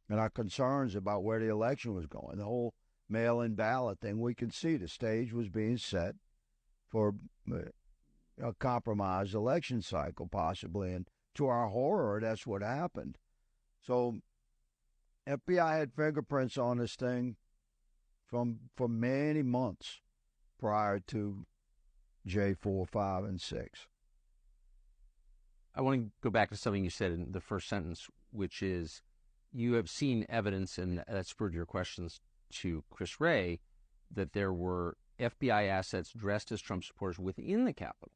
and our concerns about where the election was going. The whole mail-in ballot thing, we could see the stage was being set for a compromised election cycle, possibly. And to our horror, that's what happened. So FBI had fingerprints on this thing from for many months prior to J4, 5, and 6. I want to go back to something you said in the first sentence, which is you have seen evidence, and that spurred your questions to Chris Wray, that there were FBI assets dressed as Trump supporters within the Capitol.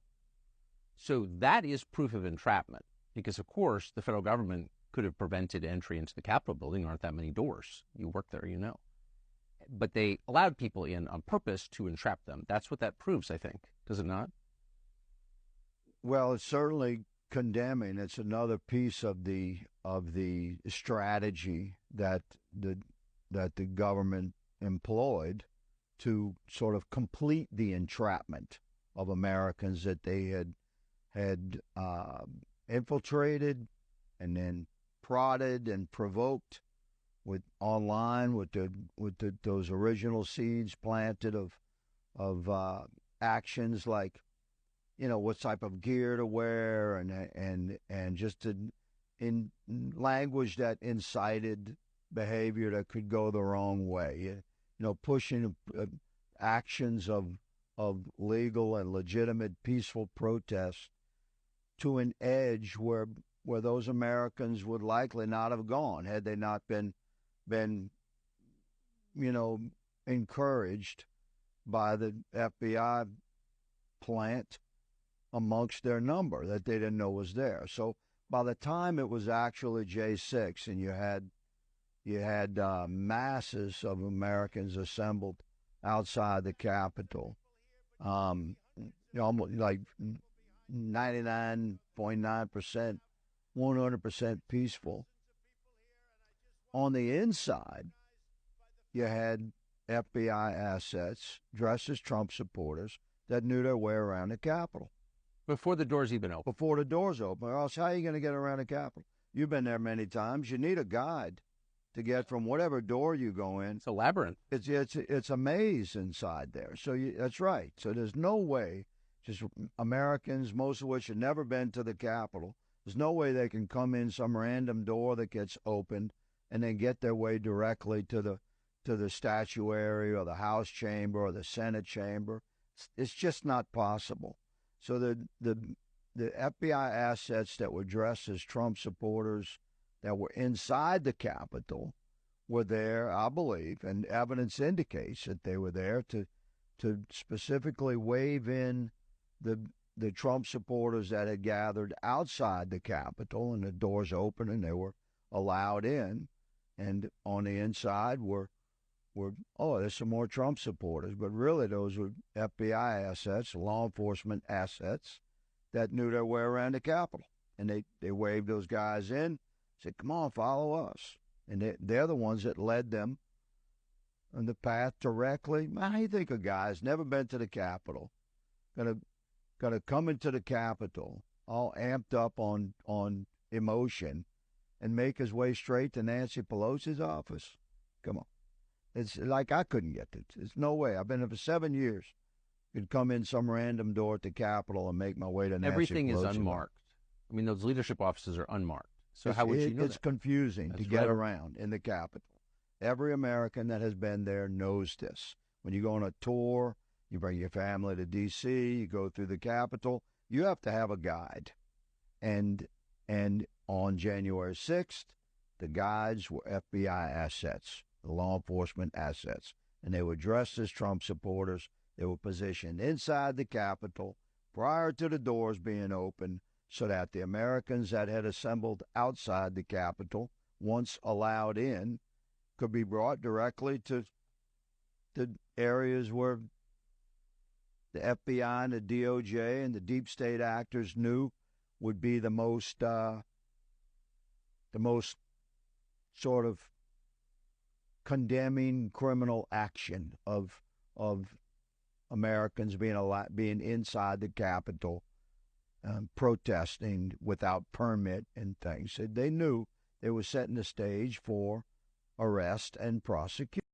So that is proof of entrapment, because, of course, the federal government could have prevented entry into the Capitol building. There aren't that many doors. You work there, you know. But they allowed people in on purpose to entrap them. That's what that proves, I think. Does it not? Well, it's certainly condemning. It's another piece of the strategy that the government employed to sort of complete the entrapment of Americans that they had infiltrated and then prodded and provoked with online with those original seeds planted of actions like what type of gear to wear and just in language that incited behavior that could go the wrong way. Pushing actions of legal and legitimate peaceful protests to an edge where those Americans would likely not have gone had they not been encouraged by the FBI plant amongst their number that they didn't know was there. So by the time it was actually J6 and you had masses of Americans assembled outside the Capitol, almost like 99.9%, 100% peaceful. On the inside, you had FBI assets dressed as Trump supporters that knew their way around the Capitol. Before the doors even open. Before the doors open. Or else, how are you going to get around the Capitol? You've been there many times. You need a guide to get from whatever door you go in. It's a labyrinth. It's a maze inside there. So that's right. So there's no way, just Americans, most of which have never been to the Capitol, there's no way they can come in some random door that gets opened and then get their way directly to the statuary or the House chamber or the Senate chamber. It's just not possible. So the FBI assets that were dressed as Trump supporters that were inside the Capitol were there, I believe, and evidence indicates that they were there to specifically wave in the Trump supporters that had gathered outside the Capitol, and the doors opened and they were allowed in. And on the inside were there's some more Trump supporters, but really those were FBI assets, law enforcement assets that knew their way around the Capitol. And they waved those guys in, said, come on, follow us. And they're the ones that led them on the path directly. How do you think a guy's never been to the Capitol, gonna come into the Capitol all amped up on emotion and make his way straight to Nancy Pelosi's office? Come on. It's like I couldn't get it. There's no way. I've been there for 7 years. Could come in some random door at the Capitol and make my way to Nancy Pelosi. Everything is unmarked. I mean, those leadership offices are unmarked. So how would you know It's that? confusing to get around in the Capitol. Every American that has been there knows this. When you go on a tour, you bring your family to D.C., you go through the Capitol, you have to have a guide. And on January 6th, the guides were FBI assets, the law enforcement assets, and they were dressed as Trump supporters. They were positioned inside the Capitol prior to the doors being opened so that the Americans that had assembled outside the Capitol, once allowed in, could be brought directly to the areas where the FBI and the DOJ and the deep state actors knew would be the most sort of condemning criminal action of Americans being inside the Capitol, protesting without permit and things. They knew they were setting the stage for arrest, and prosecute.